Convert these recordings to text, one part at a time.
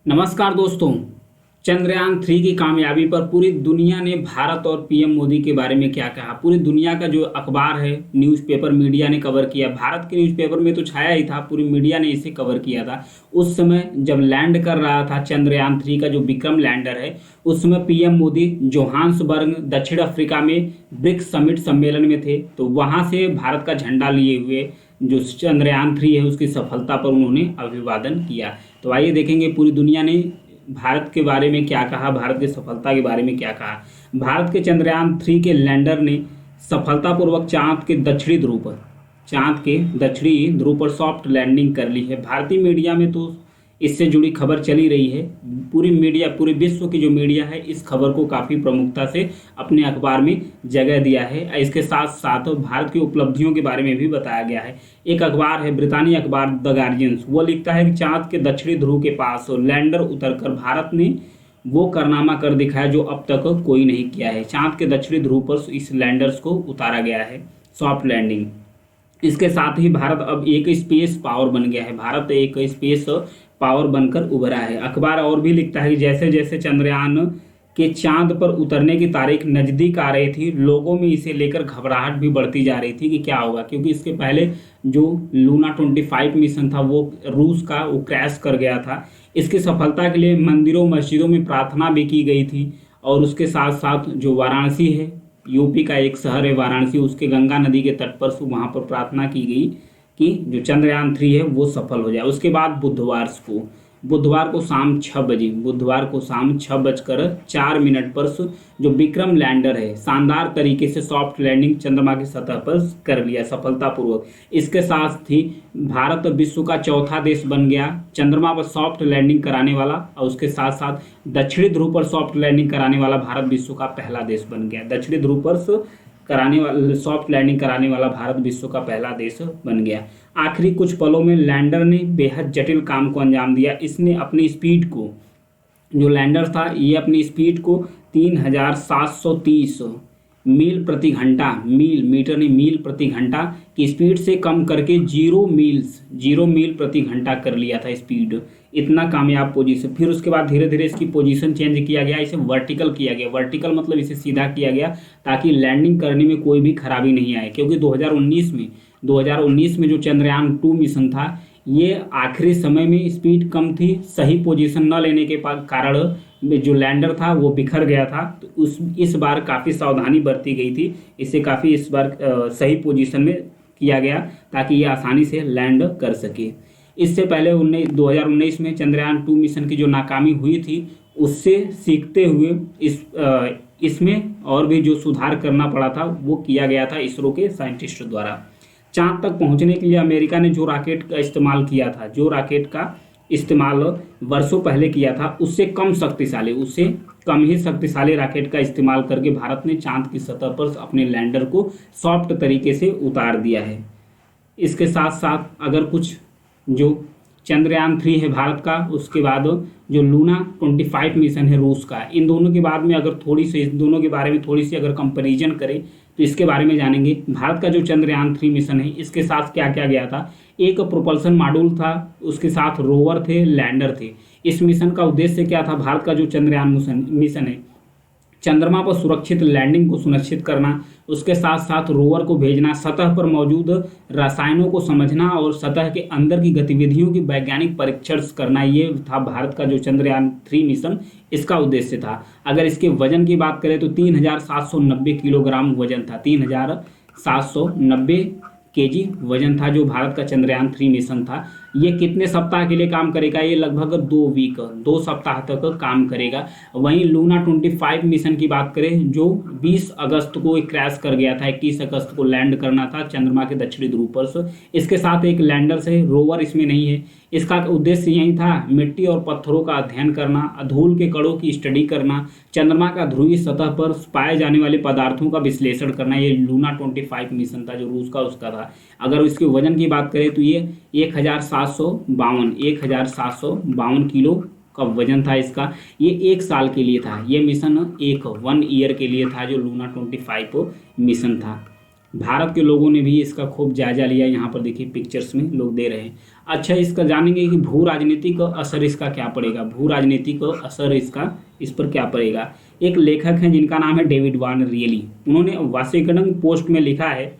नमस्कार दोस्तों। चंद्रयान 3 की कामयाबी पर पूरी दुनिया ने भारत और पीएम मोदी के बारे में क्या कहा। पूरी दुनिया का जो अखबार है, न्यूज़पेपर, मीडिया ने कवर किया। भारत के न्यूज़पेपर में तो छाया ही था, पूरी मीडिया ने इसे कवर किया था। उस समय जब लैंड कर रहा था चंद्रयान 3 का जो विक्रम लैंडर है, उस समय पीएम मोदी जोहान्सबर्ग दक्षिण अफ्रीका में ब्रिक्स समिट सम्मेलन में थे। तो वहां से भारत का झंडा लिए हुए जो चंद्रयान 3 है उसकी सफलता पर उन्होंने अभिवादन किया। तो आइए देखेंगे पूरी दुनिया ने भारत के बारे में क्या कहा, भारत की सफलता के बारे में क्या कहा। भारत के चंद्रयान 3 के लैंडर ने सफलतापूर्वक चांद के दक्षिणी ध्रुव पर सॉफ्ट लैंडिंग कर ली है। भारतीय मीडिया में तो इससे जुड़ी खबर चली रही है। पूरी मीडिया, पूरे विश्व की जो मीडिया है, इस खबर को काफ़ी प्रमुखता से अपने अखबार में जगह दिया है। इसके साथ साथ भारत की उपलब्धियों के बारे में भी बताया गया है। एक अखबार है, ब्रितानी अखबार द गार्जियन, वो लिखता है कि चांद के दक्षिणी ध्रुव के पास लैंडर उतरकर भारत ने वो कारनामा कर दिखाया जो अब तक कोई नहीं किया है। चांद के दक्षिणी ध्रुव पर इस लैंडर्स को उतारा गया है, सॉफ्ट लैंडिंग। इसके साथ ही भारत अब एक स्पेस पावर बन गया है। भारत एक स्पेस पावर बनकर उभरा है। अखबार और भी लिखता है कि जैसे जैसे चंद्रयान के चांद पर उतरने की तारीख नज़दीक आ रही थी, लोगों में इसे लेकर घबराहट भी बढ़ती जा रही थी कि क्या होगा, क्योंकि इसके पहले जो लूना 25 मिशन था वो रूस का, वो क्रैश कर गया था। इसकी सफलता के लिए मंदिरों मस्जिदों में प्रार्थना भी की गई थी। और उसके साथ साथ जो वाराणसी है, यूपी का एक शहर है वाराणसी, उसके गंगा नदी के तट पर वहाँ पर प्रार्थना की गई कि जो चंद्रयान 3 है वो सफल हो जाए। उसके बाद बुधवार को शाम 6 बजे, बुधवार को शाम 6:04 पर जो विक्रम लैंडर है, शानदार तरीके से सॉफ्ट लैंडिंग चंद्रमा की सतह पर कर लिया सफलतापूर्वक। इसके साथ ही भारत विश्व का चौथा देश बन गया चंद्रमा पर सॉफ्ट लैंडिंग कराने वाला, और उसके साथ साथ दक्षिणी ध्रुव पर सॉफ्ट लैंडिंग कराने वाला भारत विश्व का पहला देश बन गया। दक्षिणी ध्रुव पर कराने वाला, सॉफ्ट लैंडिंग कराने वाला भारत विश्व का पहला देश बन गया। आखिरी कुछ पलों में लैंडर ने बेहद जटिल काम को अंजाम दिया। इसने अपनी स्पीड को, जो लैंडर था ये अपनी स्पीड को 3730 मील प्रति घंटा, मीटर नहीं, मील प्रति घंटा की स्पीड से कम करके 0 मील प्रति घंटा कर लिया था स्पीड। इतना कामयाब पोजीशन। फिर उसके बाद धीरे धीरे इसकी पोजीशन चेंज किया गया, इसे वर्टिकल किया गया। वर्टिकल मतलब इसे सीधा किया गया ताकि लैंडिंग करने में कोई भी खराबी नहीं आए, क्योंकि 2019 में जो चंद्रयान 2 मिशन था, ये आखिरी समय में स्पीड कम थी, सही पोजीशन न लेने के कारण जो लैंडर था वो बिखर गया था। तो इस बार काफ़ी सावधानी बरती गई थी, इसे काफ़ी इस बार सही पोजीशन में किया गया ताकि ये आसानी से लैंड कर सके। इससे पहले 2019 में चंद्रयान 2 मिशन की जो नाकामी हुई थी, उससे सीखते हुए इसमें और भी जो सुधार करना पड़ा था वो किया गया था इसरो के साइंटिस्ट द्वारा। चांद तक पहुंचने के लिए अमेरिका ने जो रॉकेट का इस्तेमाल किया था, जो रॉकेट का इस्तेमाल वर्षों पहले किया था, उससे कम ही शक्तिशाली रॉकेट का इस्तेमाल करके भारत ने चांद की सतह पर अपने लैंडर को सॉफ्ट तरीके से उतार दिया है। इसके साथ साथ अगर कुछ जो चंद्रयान 3 है भारत का, उसके बाद जो लूना 25 मिशन है रूस का, इन दोनों के बाद में अगर इन दोनों के बारे में थोड़ी सी अगर कंपैरिजन करें तो इसके बारे में जानेंगे। भारत का जो चंद्रयान 3 मिशन है, इसके साथ क्या क्या गया था। एक प्रोपल्सन मॉड्यूल था, उसके साथ रोवर थे, लैंडर थे। इस मिशन का उद्देश्य क्या था। भारत का जो चंद्रयान मिशन है, चंद्रमा पर सुरक्षित लैंडिंग को सुनिश्चित करना, उसके साथ साथ रोवर को भेजना, सतह पर मौजूद रसायनों को समझना और सतह के अंदर की गतिविधियों की वैज्ञानिक परीक्षण करना, ये था भारत का जो चंद्रयान 3 मिशन, इसका उद्देश्य था। अगर इसके वजन की बात करें तो 3790 किलोग्राम वजन था, 3790 केजी वजन था जो भारत का चंद्रयान 3 मिशन था। ये कितने सप्ताह के लिए काम करेगा। ये लगभग 2 सप्ताह तक काम करेगा। वहीं लूना 25 मिशन की बात करें जो 20 अगस्त को एक क्रैश कर गया था, 21 अगस्त को लैंड करना था चंद्रमा के दक्षिणी ध्रुव पर। इसके साथ एक लैंडर से, रोवर इसमें नहीं है। इसका उद्देश्य यही था, मिट्टी और पत्थरों का अध्ययन करना, धूल के कणों की स्टडी करना, चंद्रमा का ध्रुवीय सतह पर पाए जाने वाले पदार्थों का विश्लेषण करना। ये लूना 25 मिशन था जो रूस का उसका था। अगर इसके वजन की बात करें तो ये 1752 किलो का वजन था इसका। ये 1 साल के लिए था। ये मिशन 1 ईयर के लिए था जो लूना 25 मिशन था। भारत के लोगों ने भी इसका खूब जायजा लिया। यहाँ पर देखिए पिक्चर्स में लोग दे रहे हैं। अच्छा, इसका जानेंगे कि भू राजनीतिक असर इसका क्या पड़ेगा, भू राजनीतिक असर इसका इस पर क्या पड़ेगा। एक लेखक हैं जिनका नाम है डेविड वान रियली, उन्होंने वाशिंगटन पोस्ट में लिखा है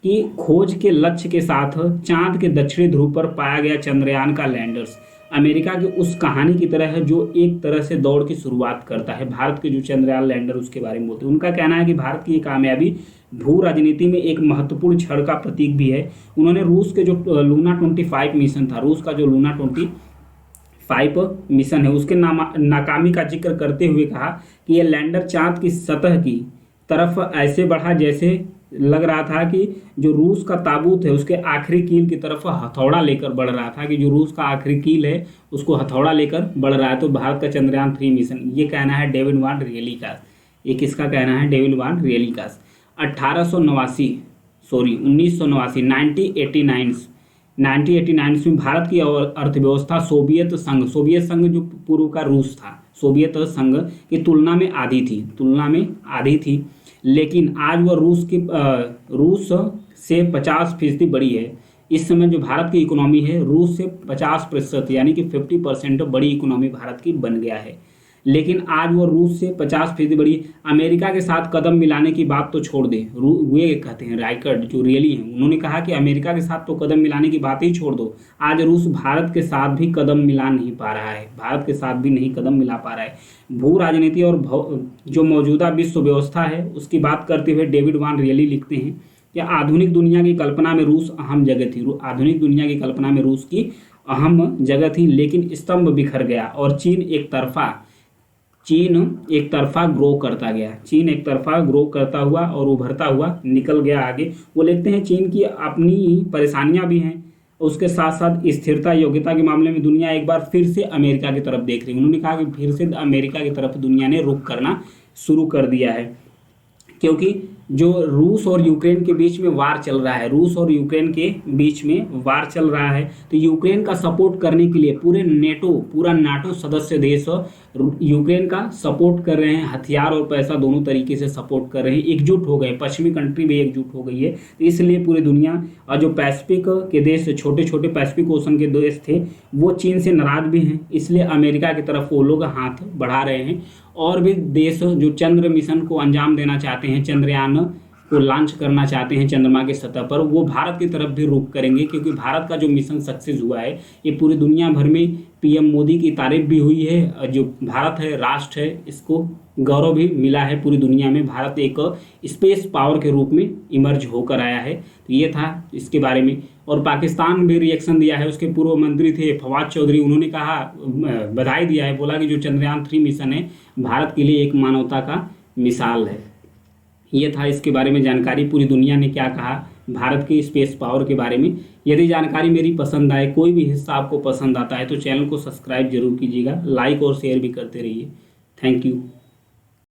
कि खोज के लक्ष्य के साथ चांद के दक्षिणी ध्रुव पर पाया गया चंद्रयान का लैंडर्स अमेरिका की उस कहानी की तरह है जो एक तरह से दौड़ की शुरुआत करता है। भारत के जो चंद्रयान लैंडर उसके बारे में बोलते हैं। उनका कहना है कि भारत की ये कामयाबी भू राजनीति में एक महत्वपूर्ण क्षण का प्रतीक भी है। उन्होंने रूस के जो लूना 25 मिशन था, रूस का जो लूना 25 मिशन है उसके नाकामी का जिक्र करते हुए कहा कि यह लैंडर चांद की सतह की तरफ ऐसे बढ़ा जैसे लग रहा था कि जो रूस का ताबूत है उसके आखिरी कील की तरफ हथौड़ा लेकर बढ़ रहा था, कि जो रूस का आखिरी कील है उसको हथौड़ा लेकर बढ़ रहा है। तो भारत का चंद्रयान 3 मिशन, ये कहना है डेविड वान रियली का। ये किसका कहना है? डेविड वान रियली का। 1989 में भारत की अर्थव्यवस्था सोवियत संघ जो पूर्व का रूस था, सोवियत संघ की तुलना में आधी थी, लेकिन आज वह रूस से 50% बड़ी है। इस समय जो भारत की इकोनॉमी है रूस से 50% यानी कि 50% बड़ी इकोनॉमी भारत की बन गया है। लेकिन आज वो रूस से 50% बड़ी। अमेरिका के साथ कदम मिलाने की बात तो छोड़ दे, वे कहते हैं राइकर्ड जो रियली हैं, उन्होंने कहा कि अमेरिका के साथ तो कदम मिलाने की बात ही छोड़ दो, आज रूस भारत के साथ भी कदम मिला नहीं पा रहा है, भारत के साथ भी नहीं कदम मिला पा रहा है। भू राजनीति और जो मौजूदा विश्व व्यवस्था है उसकी बात करते हुए डेविड वान रियली लिखते हैं कि आधुनिक दुनिया की कल्पना में रूस अहम जगह थी, आधुनिक दुनिया की कल्पना में रूस की अहम जगह थी, लेकिन स्तंभ बिखर गया और चीन एक तरफा ग्रो करता गया। चीन एक तरफा ग्रो करता हुआ और उभरता हुआ निकल गया आगे। वो लिखते हैं चीन की अपनी परेशानियां भी हैं, उसके साथ साथ स्थिरता योग्यता के मामले में दुनिया एक बार फिर से अमेरिका की तरफ देख रही है। उन्होंने कहा कि फिर से अमेरिका की तरफ दुनिया ने रुख करना शुरू कर दिया है, क्योंकि जो रूस और यूक्रेन के बीच में वार चल रहा है, तो यूक्रेन का सपोर्ट करने के लिए पूरा नाटो सदस्य देश यूक्रेन का सपोर्ट कर रहे हैं, हथियार और पैसा दोनों तरीके से सपोर्ट कर रहे हैं, एकजुट हो गए, पश्चिमी कंट्री भी एकजुट हो गई है। तो इसलिए पूरी दुनिया और जो पैसिफिक के देश, छोटे छोटे पैसिफिक ओशन के देश थे, वो चीन से नाराज भी हैं, इसलिए अमेरिका की तरफ वो लोग हाथ बढ़ा रहे हैं। और भी देश जो चंद्र मिशन को अंजाम देना चाहते हैं, चंद्रयान को लॉन्च करना चाहते हैं चंद्रमा की सतह पर, वो भारत की तरफ भी रुख करेंगे, क्योंकि भारत का जो मिशन सक्सेस हुआ है ये पूरी दुनिया भर में पीएम मोदी की तारीफ भी हुई है। जो भारत है, राष्ट्र है, इसको गौरव भी मिला है पूरी दुनिया में। भारत एक स्पेस पावर के रूप में इमर्ज होकर आया है। तो ये था इसके बारे में। और पाकिस्तान भी रिएक्शन दिया है, उसके पूर्व मंत्री थे फवाद चौधरी, उन्होंने कहा, बधाई दिया है, बोला कि जो चंद्रयान 3 मिशन है भारत के लिए एक मानवता का मिसाल है। ये था इसके बारे में जानकारी, पूरी दुनिया ने क्या कहा भारत की स्पेस पावर के बारे में। यदि जानकारी मेरी पसंद आए, कोई भी हिस्सा आपको पसंद आता है तो चैनल को सब्सक्राइब जरूर कीजिएगा, लाइक और शेयर भी करते रहिए। Thank you.